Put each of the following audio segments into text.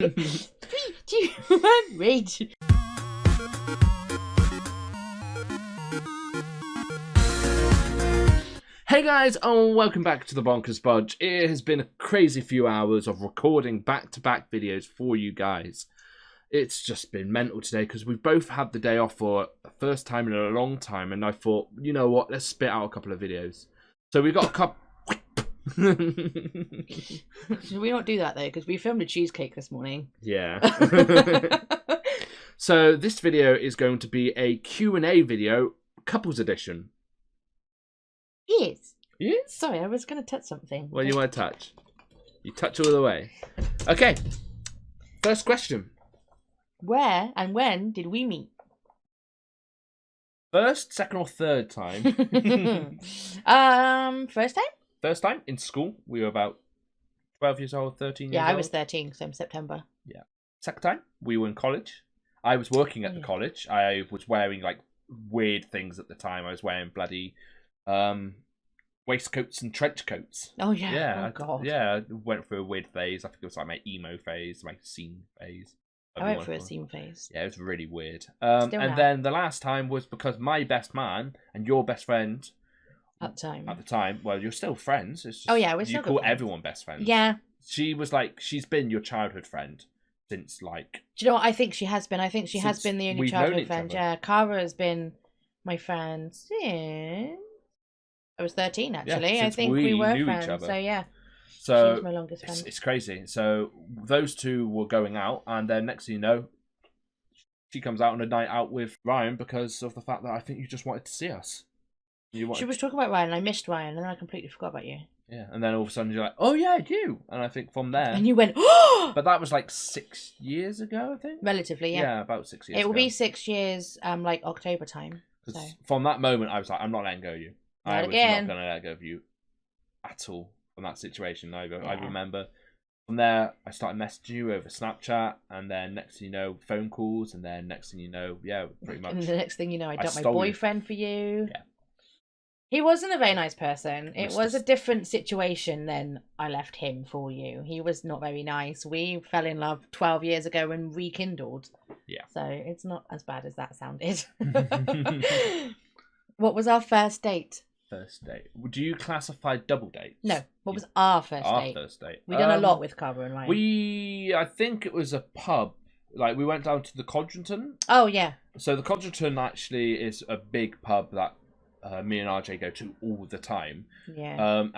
3, 2, 1, rage. Hey guys, and welcome back to the Bonkers Budge. It has been a crazy few hours of recording back-to-back videos for you guys. It's just been mental today because we've both had the day off for the first time in a long time, and I thought, you know what, let's spit out a couple of videos. So we got a couple... Should we not do that though? Because we filmed a cheesecake this morning. Yeah. So this video is going to be a Q&A video, couples edition. Yes. Yes? Sorry, I was going to touch something. What do you want to touch? You touch all the way. Okay. First question. Where and when did we meet? First, second, or third time? First time? First time in school. We were about 12 years old, 13 years Yeah, old. I was 13, so in September. Yeah. Second time, we were in college. I was working at the college. I was wearing like weird things at the time. I was wearing bloody waistcoats and trench coats. Oh yeah. Yeah. Oh god. I went through a weird phase. I think it was like my emo phase, my scene phase. I went through a scene phase. Yeah, it was really weird. Still And now. then the last time was because my best man and your best friend At the time. well, you're still friends. It's just, Oh yeah, we're you still call good friends. everyone best friends. Yeah. She was like, she's been your childhood friend since like. Do you know what? I think she has been. I think she has Since been the only we've known childhood each friend. other. Yeah, Cara has been my friend since I was 13. Actually, I since think we we were knew each friends. other. So yeah, So she's my longest friend. it's crazy. So those two were going out, and then next thing you know, she comes out on a night out with Ryan because of the fact that I think you just wanted to see us. You wanted She was talking about Ryan, and I missed Ryan, and then I completely forgot about you. Yeah, and then all of a sudden you're like, oh yeah, you. And I think from there. And you went, oh! But that was like 6 years ago, I think. Relatively, yeah. Yeah, about 6 years. It will ago. be 6 years, like October time. 'Cause So. from that moment, I was like, I'm not letting go of you. I Not was again. not going to let go of you at all from that situation. I Yeah. remember from there, I started messaging you over Snapchat, and then next thing you know, phone calls, and then next thing you know, yeah, pretty much. And the next thing you know, I dumped my stole you. boyfriend for you. Yeah. He wasn't a very nice person. It It's was a just- different situation than I left him for you. He was not very nice. We fell in love 12 years ago and rekindled. Yeah. So it's not as bad as that sounded. What was our first date? First date. Do you classify double dates? No. What was our first Our date? first date. We done a lot with Cara and Ryan. I think it was a pub. Like, we went down to the Codrington. Oh, yeah. So the Codrington actually is a big pub that me and RJ go to all the time. Yeah. No.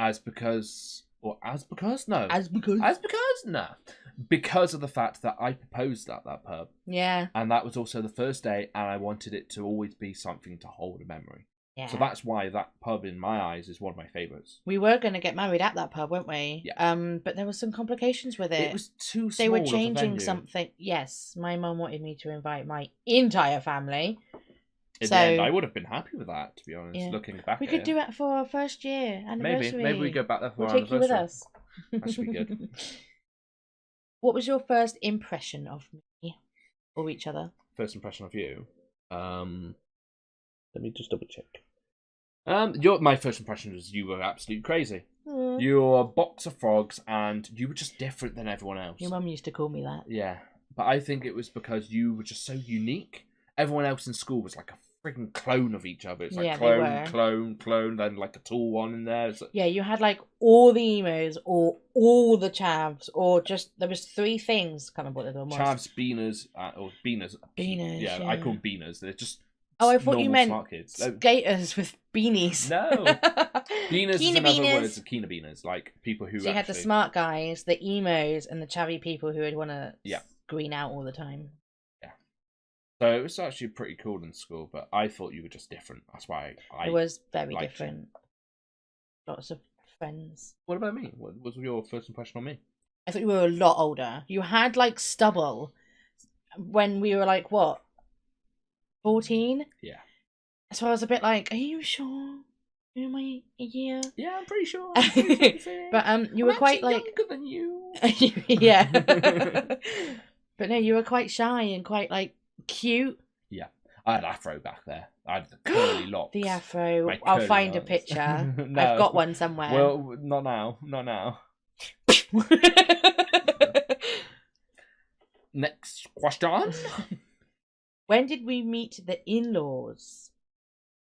Because of the fact that I proposed at that pub. Yeah. And that was also the first day, and I wanted it to always be something to hold a memory. Yeah. So that's why that pub, in my eyes, is one of my favourites. We were going to get married at that pub, weren't we? Yeah. But there were some complications with it. It was too small. They were of a changing venue. something. Yes, my mum wanted me to invite my entire family. In So- the end, I would have been happy with that, to be honest. Yeah. Looking back, We could do it for our first year anniversary. Maybe we go back there for We'll our take you with anniversary. us. That should be good. What was your first impression of me or each other? First impression of you. Let me just double check. My first impression was you were absolutely crazy. You were a box of frogs, and you were just different than everyone else. Your mum used to call me that. Yeah, but I think it was because you were just so unique. Everyone else in school was like a frigging clone of each other. It's like Yeah, they were. clone, then like a tall one in there. It's like, Yeah, you had like all the emos or all the chavs or just there was 3 things. Can't remember what they were. Chavs, beaners, or beaners. Beaners, Yeah, yeah. I call them beaners. They're just Oh, I thought you normal meant smart kids. No, skaters with beanies. No. Beaners is Keener another beaners. word. Keener beaners, like people who So you had the actually... smart guys, the emos, and the chavvy people who would want to Yeah. green out all the time. So it was actually pretty cool in school, but I thought you were just different. That's why I... It was very liked you. different. Lots of friends. What about me? What was your first impression on me? I thought you were a lot older. You had like stubble when we were like, what, 14? Yeah. So I was a bit like, are you sure? Am I a year? Yeah, I'm pretty sure. But you were quite like... younger than you. Yeah. But no, you were quite shy and quite like cute. Yeah, I had afro back there. I had the curly locks. The afro. My I'll curly find a locks. picture. No. I've got one somewhere. Well, not now. Not now. Next question. When did we meet the in-laws?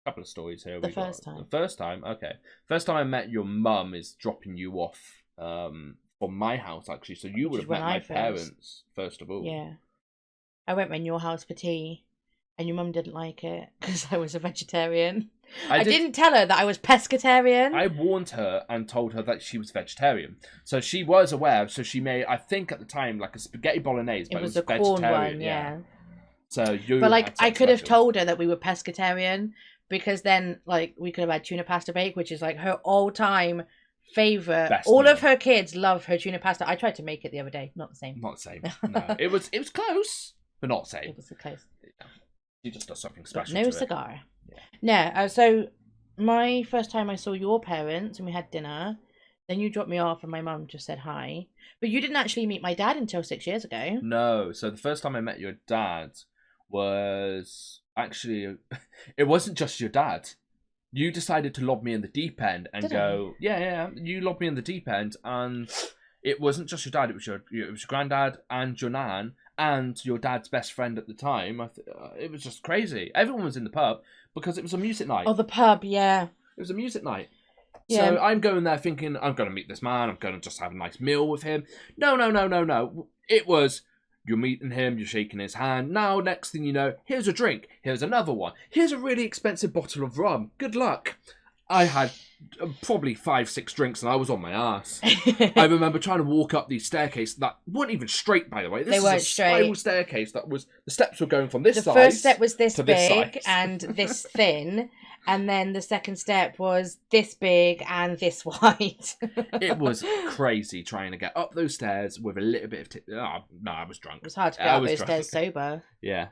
Couple of stories here. The first time. The first time, okay. First time I met your mum is dropping you off from my house, actually. So you Which would is have when met I my first- parents, first of all. Yeah. I went round your house for tea, and your mum didn't like it because I was a vegetarian. I didn't tell her that I was pescatarian. I warned her and told her that she was vegetarian. So she was aware. So she made, I think at the time, like a spaghetti bolognese, but it was it a was corn vegetarian. one, yeah. So you But like, had I something could have special. told her that we were pescatarian because then, like, we could have had tuna pasta bake, which is like her all-time favorite. Best All meal. of her kids love her tuna pasta. I tried to make it the other day, not the same. Not the same. No. It was close, but not the same. It was a close. She just does something But special. no to cigar. Yeah. No, so my first time I saw your parents and we had dinner, then you dropped me off and my mum just said hi. But you didn't actually meet my dad until 6 years ago. it. No, so the first time I met your dad was actually, it wasn't just your dad. You decided to lob me in the deep end and Did go, yeah. You lobbed me in the deep end, and it wasn't just your dad. It was your granddad and your nan and your dad's best friend at the time. It was just crazy. Everyone was in the pub because it was a music night. Oh, the pub, yeah. It was a music night. Yeah. So I'm going there thinking, I'm going to meet this man. I'm going to just have a nice meal with him. No. It was, you're meeting him, you're shaking his hand. Now, next thing you know, here's a drink. Here's another one. Here's a really expensive bottle of rum. Good luck. I had probably 5-6 drinks and I was on my ass. I remember trying to walk up these staircases that weren't even straight, by the way. This They is weren't a spiral straight. staircase that was, the steps were going from this The side. first step was this to this big size. and this thin. And then the second step was this big and this wide. It was crazy trying to get up those stairs with a little bit of no, I was drunk. It was hard to I get up was those drunk. stairs sober. Yeah.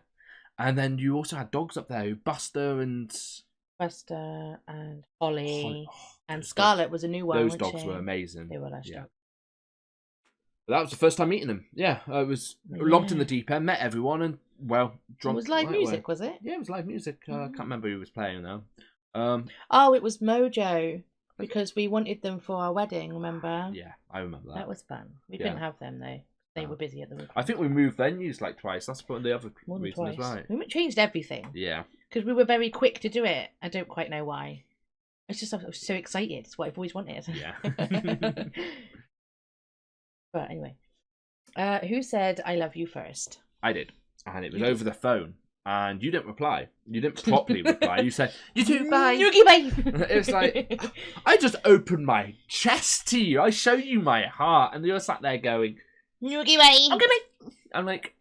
And then you also had dogs up there, Buster and Buster and Holly and those Scarlett dogs- was a new one. Those weren't dogs she? were amazing. They were last Yeah. year. But that was the first time meeting them. Yeah, I was lobbed in the deep end, met everyone, and well, It drunk. was live right music, away. was it? Yeah, it was live music. I can't remember who was playing now. Oh, it was Mojo because we wanted them for our wedding. Remember? Yeah, I remember that. That was fun. We Yeah. couldn't have them though. They were busy at the wedding. I think we moved venues like twice. That's probably the other More than reason twice. as well. We changed everything Yeah. because we were very quick to do it. I don't quite know why. It's just I was so excited. It's what I've always wanted. Yeah. But anyway, who said "I love you" first? I did. And it was You did. over the phone. And you didn't reply. You didn't properly reply. You said, you too, bye. Yuki, bye. It was like, I just opened my chest to you. I show you my heart. And you're sat there going, Yuki, bye. okay, mate. I'm like,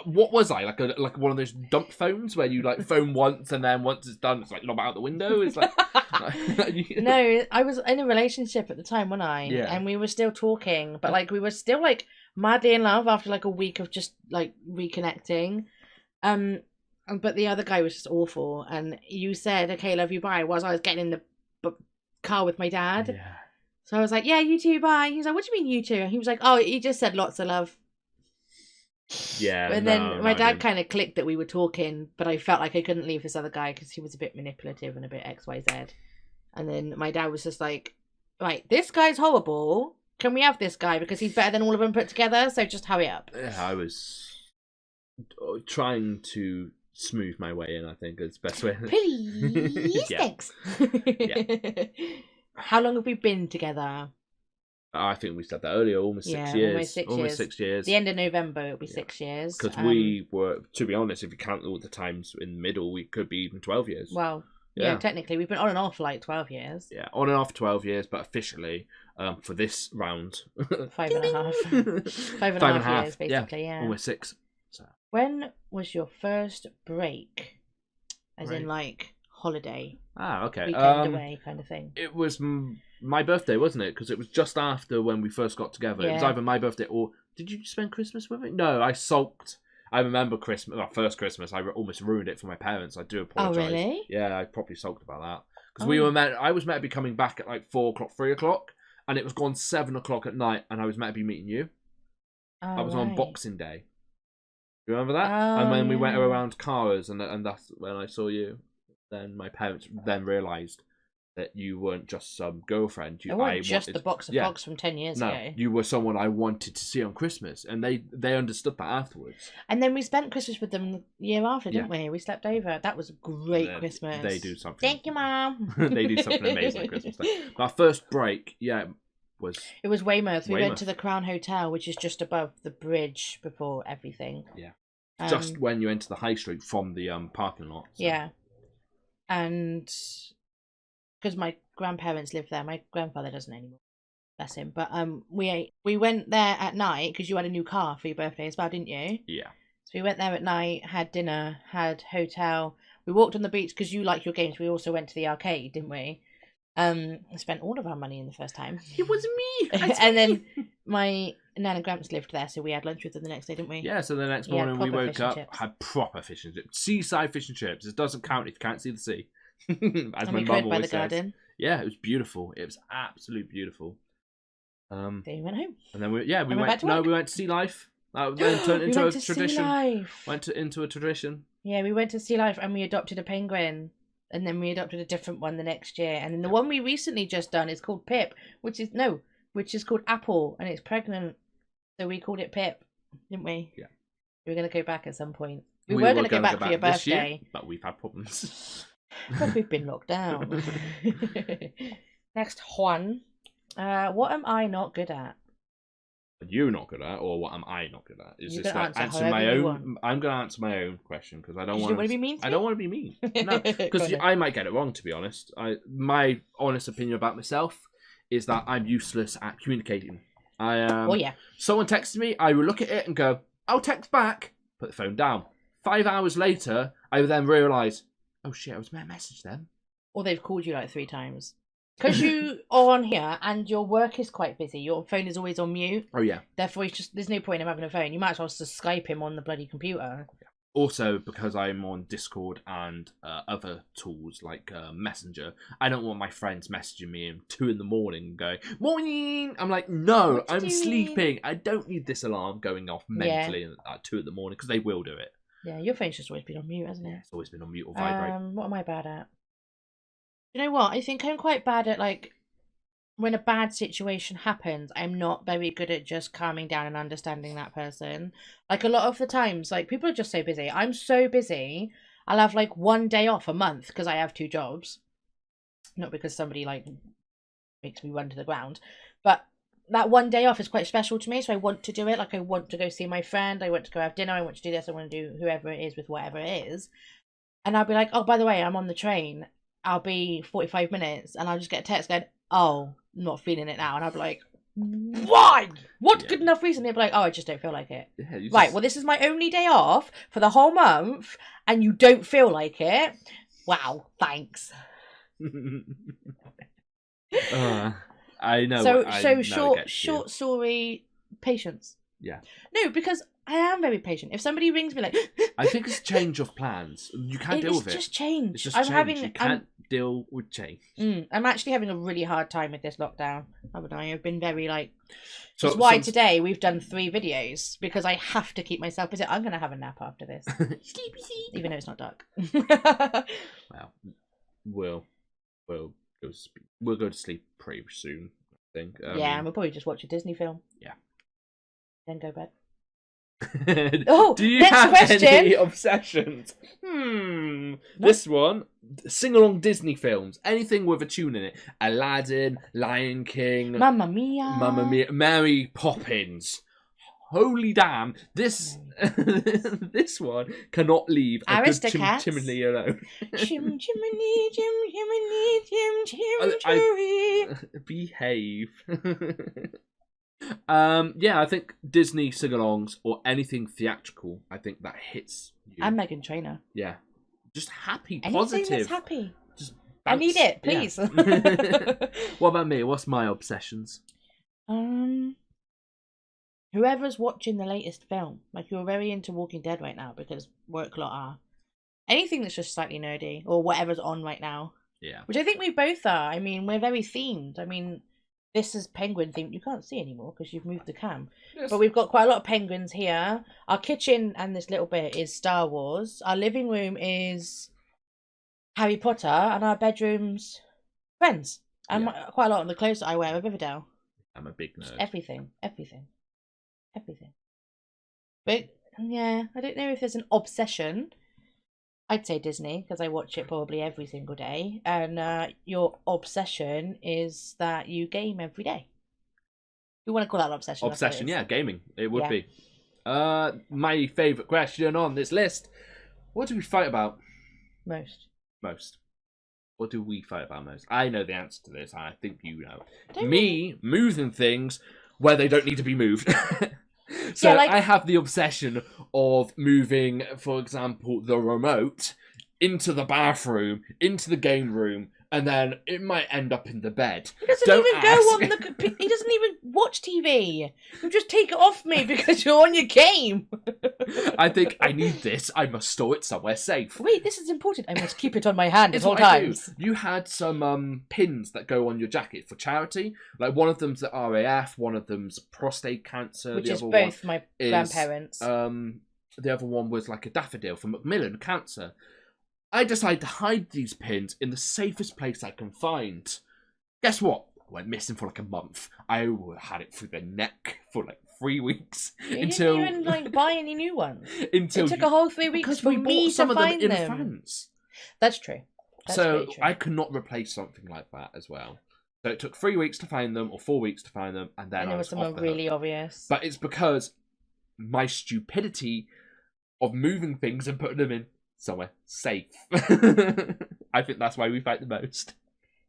what was I? Like one of those dump phones where you like phone once and then once it's done, it's like lob out the window? It's like... No, I was in a relationship at the time, wasn't I? Yeah. And we were still talking, but like we were still like madly in love after like a week of just like reconnecting. But the other guy was just awful. And you said, "Okay, love you, bye," whilst I was getting in the car with my dad. Yeah. So I was like, "Yeah, you too, bye." He was like, "What do you mean you too?" And he was like, "Oh, he just said lots of love." Yeah. And no, then my I dad didn't. kind of clicked that we were talking, but I felt like I couldn't leave this other guy because he was a bit manipulative and a bit XYZ. And then my dad was just like, "Right, this guy's horrible. Can we have this guy because he's better than all of them put together? So just hurry up." Yeah, I was trying to smooth my way in, I think, is the best way. Please, Yeah. thanks. How long have we been together? I think we said that earlier, almost 6 Yeah, years. almost 6 years. 6 years. The end of November, it'll be Yeah. 6 years. Because we were, to be honest, if you count all the times in the middle, we could be even 12 years. Well, yeah, technically, we've been on and off for like 12 years. Yeah, on and off 12 years, but officially, for this round, 5.5. 5.5 years, basically, yeah. Almost 6. So. When was your first break? As in, Break. like, holiday, Ah, okay. weekend away kind of thing? It was my birthday, wasn't it? Because it was just after when we first got together. It was Yeah. either my birthday or... Did you spend Christmas with me? No, I sulked. I remember Christmas, well, first Christmas, I almost ruined it for my parents. I do apologise. Oh, really? Yeah, I probably sulked about that. Because Oh. I was meant to be coming back at like 4 o'clock, 3 o'clock, and it was gone 7 o'clock at night, and I was meant to be meeting you. Oh, I was on right. Boxing Day. You remember that? Oh, And when we went yeah. around Cara's, and that's when I saw you. Then my parents then realised that you weren't just some girlfriend. I wasn't just the box of frogs from 10 years ago. You were someone I wanted to see on Christmas, and they understood that afterwards. And then we spent Christmas with them the year after, didn't we? We slept over. That was a great Christmas. They do something. Thank you, Mum. They do something amazing at Christmas Day. Our first break, it was Weymouth. We went to the Crown Hotel, which is just above the bridge before everything. Yeah. Just when you enter the high street from the parking lot. So. Yeah. And because my grandparents live there, my grandfather doesn't anymore. Bless him. But we went there at night because you had a new car for your birthday as well, didn't you? Yeah. So we went there at night, had dinner, had hotel. We walked on the beach because you like your games. We also went to the arcade, didn't we? Spent all of our money in the first time. It was me. And then my Nan and Gramps lived there, so we had lunch with them the next day, didn't we? Yeah, so the next morning we woke up, had proper fish and chips. Seaside fish and chips. It doesn't count if you can't see the sea. As and my we mum by always the garden. says. Yeah, it was beautiful. It was absolutely beautiful. Then we went home. And then we went to Sea Life. Then turned into a tradition. Went into a tradition. Yeah, we went to Sea Life and we adopted a penguin. And then we adopted a different one the next year. And then the one we recently just done is called Pip, which is called Apple, and it's pregnant. So we called it Pip, didn't we? Yeah. We were going to go back at some point. We were going to go back for your birthday. Year, but we've had problems. But we've been locked down. Next one. What am I not good at? What you're not good at, or what am I not good at? Is you this like answer my own? I'm going to answer my own question because I don't want to be mean. I don't want to be mean. No, because I might get it wrong. To be honest, my honest opinion about myself is that I'm useless at communicating. Oh yeah. Someone texts me, I will look at it and go, "I'll text back." Put the phone down. 5 hours later, I then realise, oh shit, I was meant to message them. Or they've called you like 3 times. Because you are on here and your work is quite busy. Your phone is always on mute. Oh, yeah. Therefore, there's no point in having a phone. You might as well just Skype him on the bloody computer. Also, because I'm on Discord and other tools like Messenger, I don't want my friends messaging me at 2 a.m. and going, "Morning!" I'm like, no, I'm sleeping. I don't need this alarm going off mentally at 2 a.m. because they will do it. Yeah, your phone's just always been on mute, hasn't it? It's always been on mute or vibrate. What am I bad at? You know what? I think I'm quite bad at, like, when a bad situation happens, I'm not very good at just calming down and understanding that person. Like, a lot of the times, like, people are just so busy. I'm so busy, I'll have, like, 1 day off a month because I have 2 jobs. Not because somebody, like, makes me run to the ground. But that 1 day off is quite special to me, so I want to do it. Like, I want to go see my friend, I want to go have dinner, I want to do this, I want to do whoever it is with whatever it is. And I'll be like, oh, by the way, I'm on the train. I'll be 45 minutes, and I'll just get a text going, oh, not feeling it now. And I'll be like, why? What's good enough reason? They'll be like, oh, I just don't feel like it. Yeah, right, well, this is my only day off for the whole month, and you don't feel like it? Wow, thanks. I know. Short story, patience. Yeah. No, because I am very patient. If somebody rings me like... I think it's change of plans. You can't deal with it. It's just change. It's just change. You can't deal with change. I'm actually having a really hard time with this lockdown, haven't I? I've been very, like... That's why today we've done 3 videos, because I have to keep myself busy. I'm going to have a nap after this. Sleepy. Even though it's not dark. Well, we'll go to sleep pretty soon, I think. And we'll probably just watch a Disney film. Yeah. Then go bed. Do you have any obsessions? This one, sing-along Disney films, anything with a tune in it. Aladdin, Lion King, Mamma Mia, Mary Poppins. Holy damn! This one cannot leave a good chimney alone. Chim chimney, chim chimney, chim chim. Behave. I think Disney sing-alongs or anything theatrical, I think that hits you. And Meghan Trainor. Yeah. Just happy, anything positive. Anything that's happy. Just I need it, please. Yeah. What about me? What's my obsessions? Whoever's watching the latest film, like you're very into Walking Dead right now because work lot are. Anything that's just slightly nerdy or whatever's on right now. Yeah. Which I think we both are. I mean, we're very themed. I mean, this is penguin themed. You can't see anymore because you've moved the cam. Yes. But we've got quite a lot of penguins here. Our kitchen and this little bit is Star Wars. Our living room is Harry Potter, and our bedrooms Friends. And Yeah. quite a lot of the clothes that I wear are Riverdale. I'm a big nerd. Everything. But yeah, I don't know if there's an obsession. I'd say Disney because I watch it probably every single day. And your obsession is that you game every day. You want to call that an obsession? Obsession, yeah, gaming. It would Yeah. be. My favourite question on this list. What do we fight about Most. What do we fight about most? I know the answer to this. I think you know. Don't Me moving things where they don't need to be moved. So Yeah, like- I have the obsession of moving, for example, the remote into the bathroom, into the game room, and then it might end up in the bed. He doesn't Don't even go ask. on the. He doesn't even watch TV. You just take it off me because you're on your game. I think I need this. I must store it somewhere safe. Wait, this is important. I must keep it on my hand at It's all what I do. times. You had some pins that go on your jacket for charity. Like one of them's the RAF, one of them's prostate cancer. Which the is other both my is, grandparents. The other one was like a daffodil for Macmillan cancer. I decided to hide these pins in the safest place I can find. Guess what? I went missing for like a month. I had it through the neck for like 3 weeks You until didn't even buy any new ones. until It took a whole 3 weeks because for we me bought some to of them find in them. advance. That's true. That's So very true. I could not replace something like that as well. So it took 3 weeks to find them, or 4 weeks to find them, and then and I it was was someone off the really hook. obvious. But it's because my stupidity of moving things and putting them in somewhere safe. I think that's why we fight the most.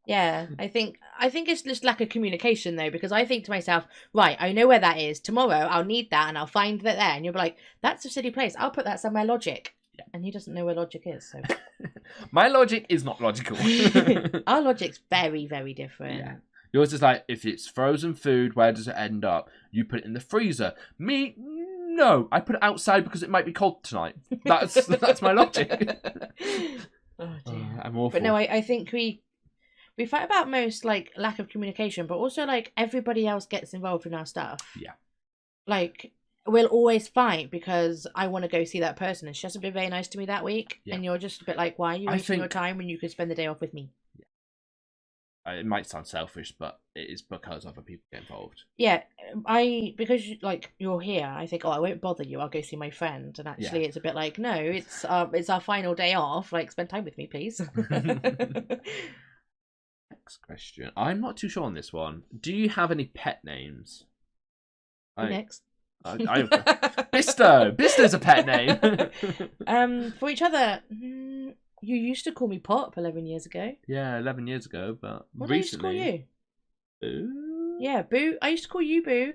Yeah, I think it's just lack of communication though, because I think to myself, right, I know where that is. Tomorrow I'll need that and I'll find that there, and you'll be like, that's a silly place. I'll put that somewhere logic. Yeah. And he doesn't know where logic is, so My logic is not logical. our logic's very, very different. Yeah. Yours is like, if it's frozen food, where does it end up? You put it in the freezer. Me, no. I put it outside because it might be cold tonight. That's my logic. Oh dear. I'm awful. But no, I think we fight about most like lack of communication, but also like everybody else gets involved in our stuff. Yeah. Like we'll always fight because I want to go see that person and she hasn't been very nice to me that week, Yeah. and you're just a bit like, why are you I wasting your think- time when you could spend the day off with me? It might sound selfish, but it is because other people get involved. Yeah, because you're here, I think, oh, I won't bother you. I'll go see my friend, and actually, it's a bit like, no, it's our final day off. Like, spend time with me, please. Next question. I'm not too sure on this one. Do you have any pet names? Next. Bisto. Bisto's a pet name. For each other, you used to call me Pop 11 years ago. Yeah, 11 years ago, but What did I used to call recently. you? Ooh. Yeah, Boo. I used to call you Boo.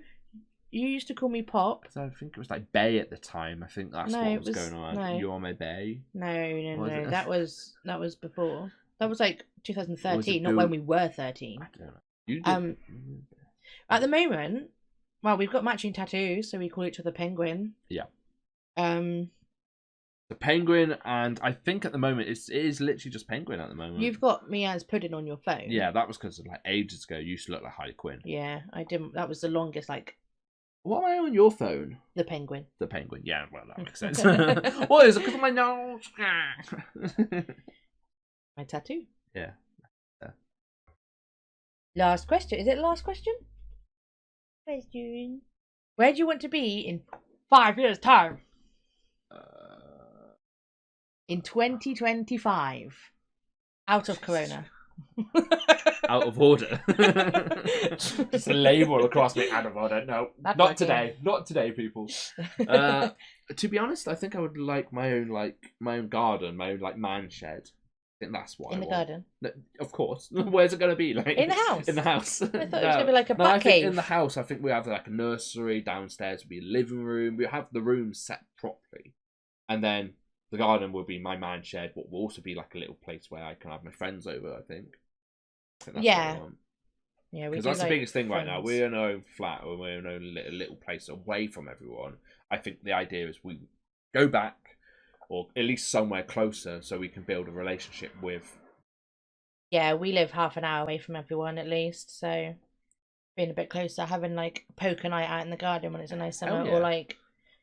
You used to call me Pop. So I think it was like Bay at the time. I think that's No, what it was was- going on. no. You're my Bay. No, Was it? That was before. That was like Was 2013, it not Boo? when we were 13. I don't know. You did. At the moment, well, we've got matching tattoos, so we call each other Penguin. Yeah. The The Penguin, and I think at the moment it is literally just Penguin at the moment. You've got me as Pudding on your phone. Yeah, that was because like ages ago you used to look like Harley Quinn. Yeah, I didn't. That was the longest, like What am I on your phone? the Penguin. The Penguin. Yeah, well that makes sense. What is it? Because of my nose. My tattoo. Yeah. Last question. Is it last question? Question. Where do you want to be in 5 years' time? In 2025. Out of Corona. Out of order. Just a label across me. Out of order. No, That's not okay. today. Not today, people. To be honest, I think I would like my own garden, my own man shed. I think that's what In I the want. garden. No, of course. Where's it going to be? Like In the house. In the house. I thought it was going to be like a bat I think cave. in the house, I think we have like a nursery. Downstairs would be a living room. We have the rooms set properly, and then the garden will be my man shed. What will also be like a little place where I can have my friends over. I think that's what Yeah. I want. Yeah, we Because do that's the like biggest thing right now. friends. We're in our own flat, or we're in our own little place away from everyone. I think the idea is we go back, or at least somewhere closer, so we can build a relationship with. Yeah, we live half an hour away from everyone at least, so being a bit closer, having like a poker night out in the garden when it's a nice summer, yeah. or like,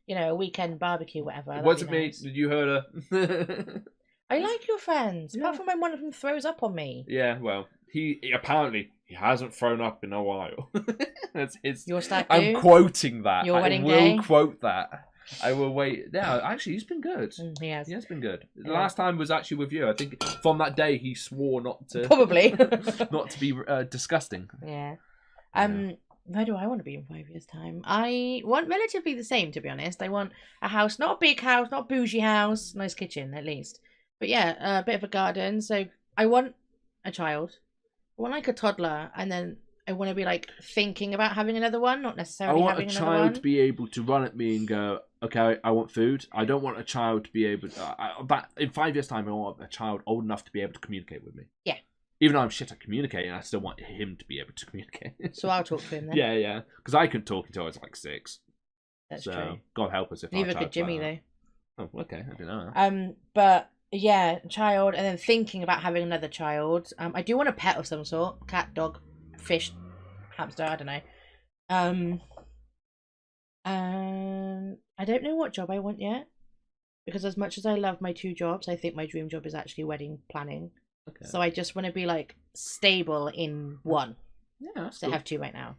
you know, a weekend barbecue, whatever. It that'd wasn't be me. nice. Did you heard her? I like your friends, Yeah. apart from when one of them throws up on me. Yeah, well, He apparently he hasn't thrown up in a while. That's his. Your stag I'm do? quoting that. Your wedding I day? will quote that. I will wait. Yeah, actually, he's been good. He has. He has been good. The Yeah. last time was actually with you. I think from that day he swore not to. Probably. not to be disgusting. Yeah. Yeah. Where do I want to be in 5 years' time? I want relatively the same, to be honest. I want a house, not a big house, not a bougie house, nice kitchen at least. But yeah, a bit of a garden. So I want a child. I want like a toddler, and then I want to be like thinking about having another one, not I necessarily want a having another child one. to be able to run at me and go, okay, I want food. I don't want a child to be able to... in 5 years' time, I want a child old enough to be able to communicate with me. Yeah. Even though I'm shit at communicating, I still want him to be able to communicate. So I'll talk to him then. Yeah. Because I couldn't talk until I was like 6. That's so, true. God help us if our Neither child's could Jimmy like though. that. Oh, okay. I didn't know that. But yeah, child, and then thinking about having another child. I do want a pet of some sort: cat, dog, fish, hamster. I don't know. I don't know what job I want yet, because as much as I love my 2 jobs, I think my dream job is actually wedding planning. Okay. So I just want to be like stable in one. Yeah, that's So I cool. have 2 right now.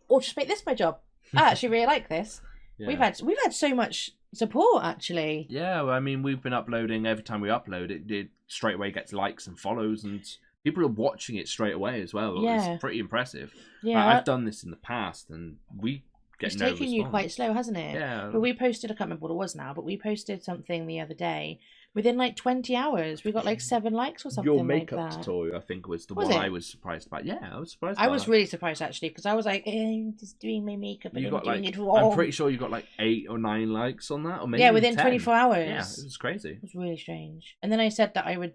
Or just make this my job. I actually really like this. Yeah. We've had so much support actually. Yeah, well, I mean, we've been uploading. Every time we upload, it straight away gets likes and follows, and people are watching it straight away as well. Yeah. It's pretty impressive. Yeah, I've done this in the past, and we get it's no taken you response. quite slow, hasn't it? Yeah. But we posted, I can't remember what it was now, but we posted something the other day. Within like 20 hours, we got like 7 likes or something Your like makeup that. tutorial, I think, was the Was one it? I was surprised about. Yeah, I was surprised. I about was that. really surprised actually, because I was like, I'm just doing my makeup and You I'm got doing like, it wrong. I'm pretty sure you got like 8 or 9 likes on that, or maybe yeah, even within 10. 24 hours. Yeah, it was crazy. It was really strange. And then I said that I would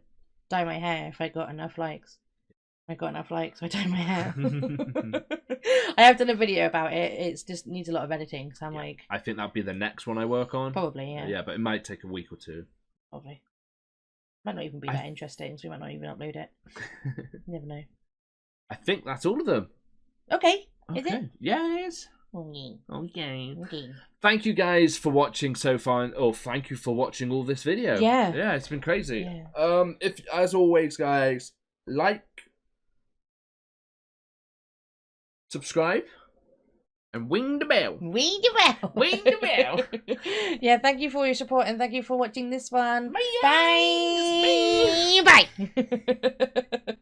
dye my hair if I got enough likes. I got enough likes, so I dyed my hair. I have done a video about it. It just needs a lot of editing, so I'm Yeah. like, I think that'll be the next one I work on. probably, yeah. Yeah, but it might take a week or 2. Probably. Might not even be that interesting, so we might not even upload it. You never know. I think that's all of them. Okay, Okay. is it? Yeah, it is. Okay. Okay. Okay. Thank you guys for watching so far. Oh, thank you for watching all this video. Yeah. Yeah, it's been crazy. Yeah. If, as always, guys, like, subscribe, and ring the bell. Ring the bell. Ring the bell. Yeah, thank you for your support and thank you for watching this one. Bye. Bye. Bye.